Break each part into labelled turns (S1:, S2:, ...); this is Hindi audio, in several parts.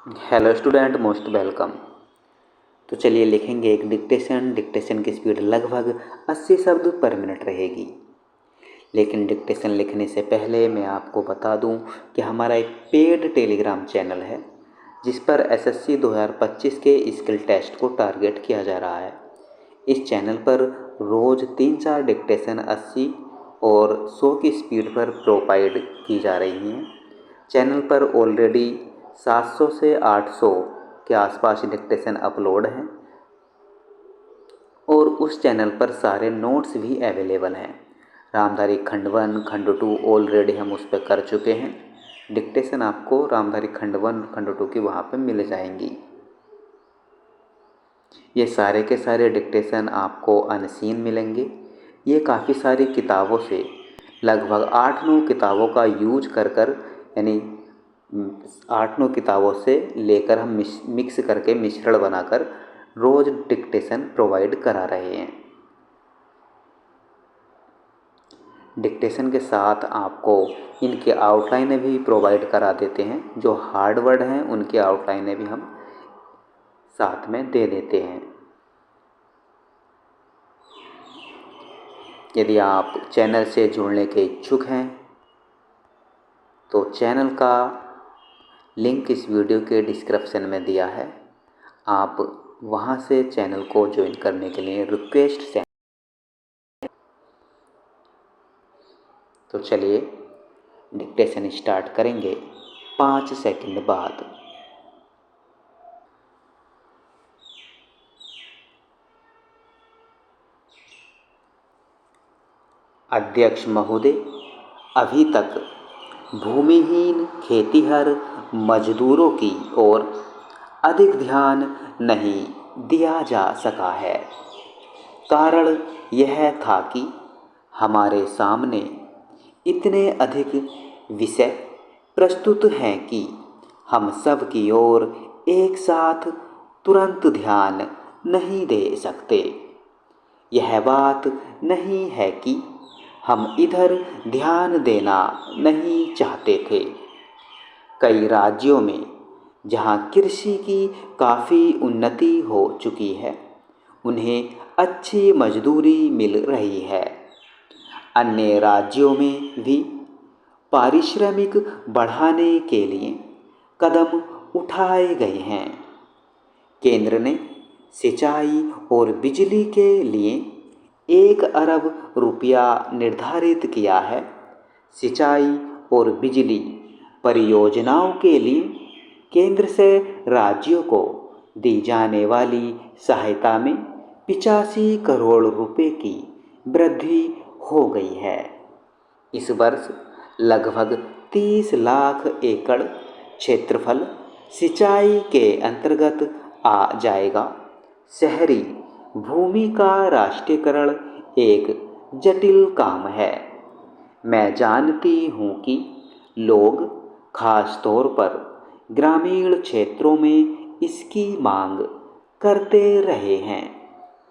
S1: Hello student, most welcome. तो चलिए लिखेंगे एक डिक्टेशन की स्पीड लगभग 80 शब्द पर मिनट रहेगी। लेकिन डिक्टेशन लिखने से पहले मैं आपको बता दूं कि हमारा एक पेड टेलीग्राम चैनल है जिस पर एसएससी 2025 के स्किल टेस्ट को टारगेट किया जा रहा है। इस चैनल पर रोज़ 3-4 डिक्टेशन 80 और 100 की स्पीड पर प्रोवाइड की जा रही हैं। चैनल पर ऑलरेडी 700 से 800 के आसपास डिक्टेशन अपलोड हैं और उस चैनल पर सारे नोट्स भी अवेलेबल हैं। रामधारी खंड 1 खंड 2 ऑलरेडी हम उस पर कर चुके हैं। डिक्टेशन आपको रामधारी खंड 1 खंड 2 की वहाँ पर मिल जाएंगी। ये सारे के सारे डिक्टेशन आपको अनसीन मिलेंगे। ये काफ़ी सारी किताबों से लगभग 8-9 किताबों का यूज कर यानी 8-9 किताबों से लेकर हम मिक्स करके मिश्रण बनाकर रोज़ डिक्टेशन प्रोवाइड करा रहे हैं। डिक्टेशन के साथ आपको इनके आउटलाइनें भी प्रोवाइड करा देते हैं। जो हार्ड वर्ड हैं उनकी आउटलाइनें भी हम साथ में दे देते हैं। यदि आप चैनल से जुड़ने के इच्छुक हैं तो चैनल का लिंक इस वीडियो के डिस्क्रिप्शन में दिया है। आप वहां से चैनल को ज्वाइन करने के लिए रिक्वेस्ट सेंड। तो चलिए डिक्टेशन स्टार्ट करेंगे 5 सेकंड बाद। अध्यक्ष महोदय, अभी तक भूमिहीन खेतिहर मजदूरों की ओर अधिक ध्यान नहीं दिया जा सका है। कारण यह था कि हमारे सामने इतने अधिक विषय प्रस्तुत हैं कि हम सब की ओर एक साथ तुरंत ध्यान नहीं दे सकते। यह बात नहीं है कि हम इधर ध्यान देना नहीं चाहते थे। कई राज्यों में जहां कृषि की काफ़ी उन्नति हो चुकी है, उन्हें अच्छी मजदूरी मिल रही है। अन्य राज्यों में भी पारिश्रमिक बढ़ाने के लिए कदम उठाए गए हैं। केंद्र ने सिंचाई और बिजली के लिए 1 अरब रुपया निर्धारित किया है। सिंचाई और बिजली परियोजनाओं के लिए केंद्र से राज्यों को दी जाने वाली सहायता में 85 करोड़ रुपए की वृद्धि हो गई है। इस वर्ष लगभग 30 लाख एकड़ क्षेत्रफल सिंचाई के अंतर्गत आ जाएगा। शहरी भूमि का राष्ट्रीयकरण एक जटिल काम है। मैं जानती हूँ कि लोग खास तौर पर ग्रामीण क्षेत्रों में इसकी मांग करते रहे हैं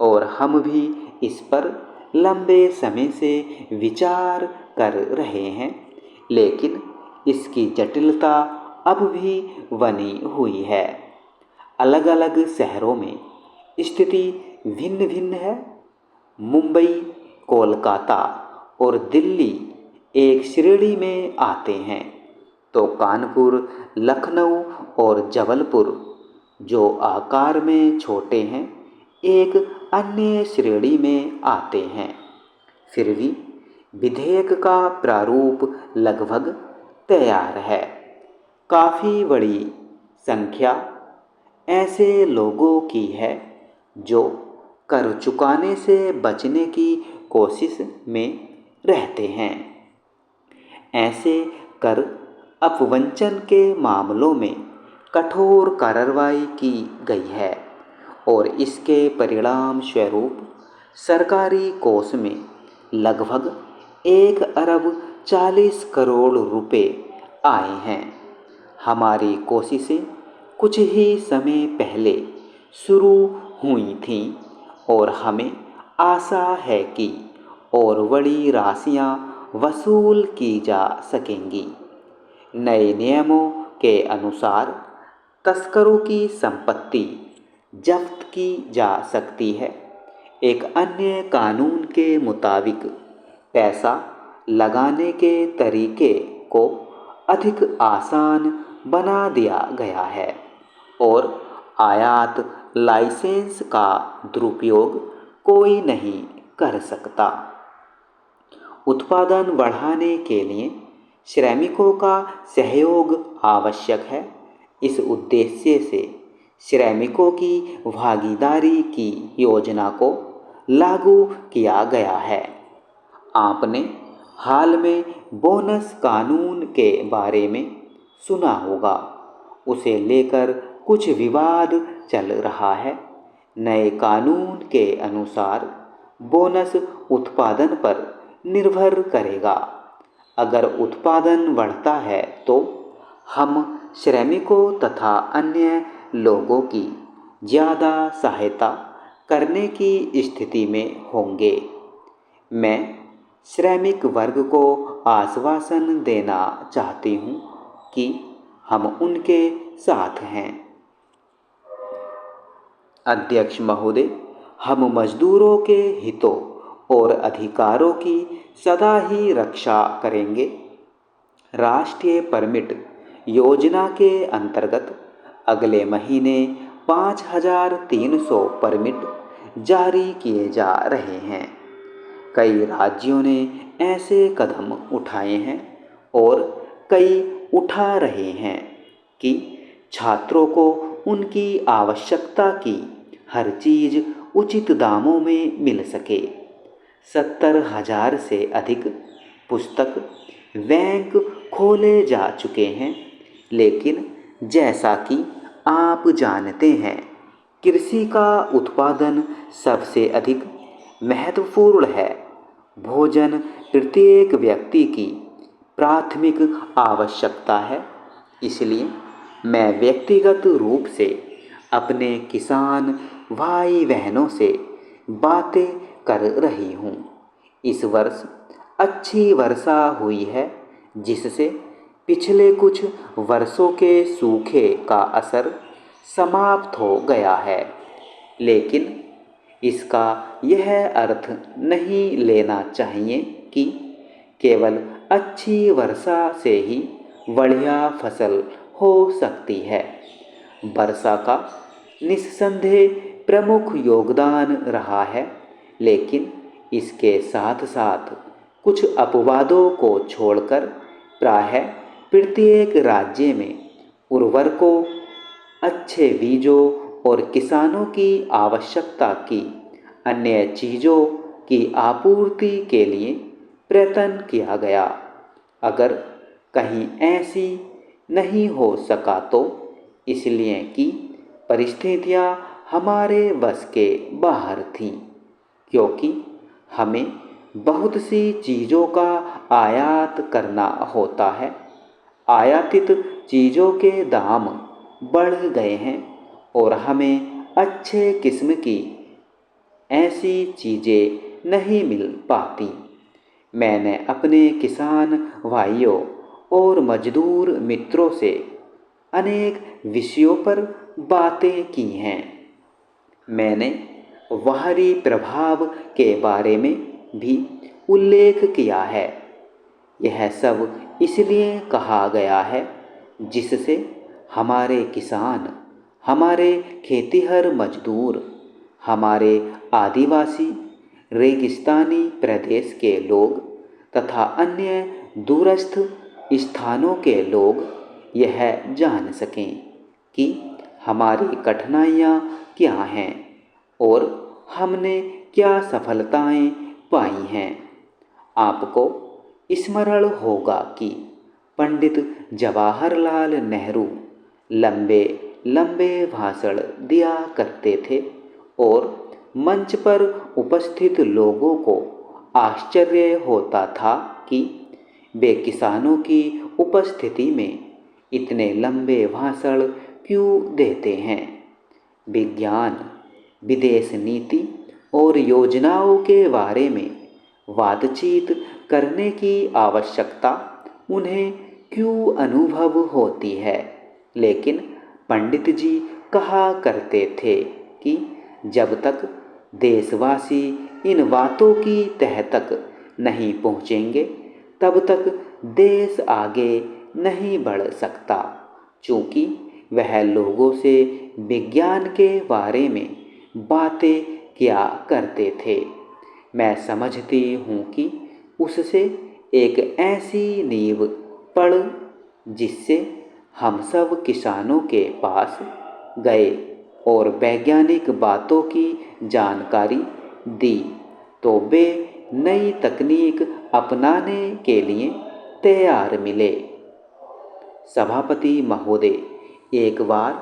S1: और हम भी इस पर लंबे समय से विचार कर रहे हैं, लेकिन इसकी जटिलता अब भी बनी हुई है। अलग अलग शहरों में स्थिति भिन्न भिन्न है। मुंबई, कोलकाता और दिल्ली एक श्रेणी में आते हैं, तो कानपुर, लखनऊ और जबलपुर, जो आकार में छोटे हैं, एक अन्य श्रेणी में आते हैं। फिर भी विधेयक का प्रारूप लगभग तैयार है। काफ़ी बड़ी संख्या ऐसे लोगों की है जो कर चुकाने से बचने की कोशिश में रहते हैं। ऐसे कर अपवंचन के मामलों में कठोर कार्रवाई की गई है और इसके परिणाम स्वरूप सरकारी कोष में लगभग 1 अरब 40 करोड़ रुपए आए हैं। हमारी कोशिशें कुछ ही समय पहले शुरू हुई थीं और हमें आशा है कि और बड़ी राशियां वसूल की जा सकेंगी। नए नियमों के अनुसार तस्करों की संपत्ति जब्त की जा सकती है। एक अन्य कानून के मुताबिक पैसा लगाने के तरीके को अधिक आसान बना दिया गया है और आयात लाइसेंस का दुरुपयोग कोई नहीं कर सकता। उत्पादन बढ़ाने के लिए श्रमिकों का सहयोग आवश्यक है। इस उद्देश्य से श्रमिकों की भागीदारी की योजना को लागू किया गया है। आपने हाल में बोनस कानून के बारे में सुना होगा। उसे लेकर कुछ विवाद चल रहा है। नए कानून के अनुसार बोनस उत्पादन पर निर्भर करेगा। अगर उत्पादन बढ़ता है तो हम श्रमिकों तथा अन्य लोगों की ज़्यादा सहायता करने की स्थिति में होंगे। मैं श्रमिक वर्ग को आश्वासन देना चाहती हूँ कि हम उनके साथ हैं। अध्यक्ष महोदय, हम मजदूरों के हितों और अधिकारों की सदा ही रक्षा करेंगे। राष्ट्रीय परमिट योजना के अंतर्गत अगले महीने 5300 परमिट जारी किए जा रहे हैं। कई राज्यों ने ऐसे कदम उठाए हैं और कई उठा रहे हैं कि छात्रों को उनकी आवश्यकता की हर चीज़ उचित दामों में मिल सके। 70,000 से अधिक पुस्तक बैंक खोले जा चुके हैं, लेकिन जैसा कि आप जानते हैं, कृषि का उत्पादन सबसे अधिक महत्वपूर्ण है। भोजन प्रत्येक व्यक्ति की प्राथमिक आवश्यकता है। इसलिए मैं व्यक्तिगत रूप से अपने किसान भाई बहनों से बातें कर रही हूँ। इस वर्ष अच्छी वर्षा हुई है, जिससे पिछले कुछ वर्षों के सूखे का असर समाप्त हो गया है, लेकिन इसका यह अर्थ नहीं लेना चाहिए कि केवल अच्छी वर्षा से ही बढ़िया फसल हो सकती है। वर्षा का निस्संदेह प्रमुख योगदान रहा है, लेकिन इसके साथ साथ कुछ अपवादों को छोड़कर प्रायः प्रत्येक राज्य में उर्वरकों, अच्छे बीजों और किसानों की आवश्यकता की अन्य चीज़ों की आपूर्ति के लिए प्रयत्न किया गया। अगर कहीं ऐसी नहीं हो सका तो इसलिए कि परिस्थितियां हमारे बस के बाहर थीं, क्योंकि हमें बहुत सी चीज़ों का आयात करना होता है। आयातित चीज़ों के दाम बढ़ गए हैं और हमें अच्छे किस्म की ऐसी चीज़ें नहीं मिल पाती। मैंने अपने किसान भाइयों और मजदूर मित्रों से अनेक विषयों पर बातें की हैं। मैंने बाहरी प्रभाव के बारे में भी उल्लेख किया है। यह सब इसलिए कहा गया है जिससे हमारे किसान, हमारे खेतिहर मजदूर, हमारे आदिवासी, रेगिस्तानी प्रदेश के लोग तथा अन्य दूरस्थ स्थानों के लोग यह जान सकें कि हमारी कठिनाइयाँ क्या हैं और हमने क्या सफलताएं पाई हैं। आपको स्मरण होगा कि पंडित जवाहरलाल नेहरू लंबे लंबे भाषण दिया करते थे और मंच पर उपस्थित लोगों को आश्चर्य होता था कि वे किसानों की उपस्थिति में इतने लंबे भाषण क्यों देते हैं। विज्ञान, विदेश नीति और योजनाओं के बारे में बातचीत करने की आवश्यकता उन्हें क्यों अनुभव होती है, लेकिन पंडित जी कहा करते थे कि जब तक देशवासी इन बातों की तह तक नहीं पहुँचेंगे तब तक देश आगे नहीं बढ़ सकता, चूँकि वह लोगों से विज्ञान के बारे में बातें किया करते थे। मैं समझती हूँ कि उससे एक ऐसी नींव पड़ जिससे हम सब किसानों के पास गए और वैज्ञानिक बातों की जानकारी दी तो वे नई तकनीक अपनाने के लिए तैयार मिले। सभापति महोदय, एक बार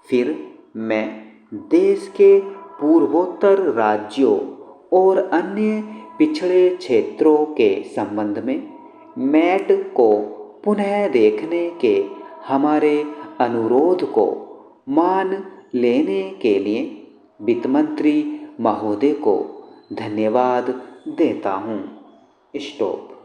S1: फिर मैं देश के पूर्वोत्तर राज्यों और अन्य पिछड़े क्षेत्रों के संबंध में मैट को पुनः देखने के हमारे अनुरोध को मान लेने के लिए वित्त मंत्री महोदय को धन्यवाद देता हूँ। स्टॉप।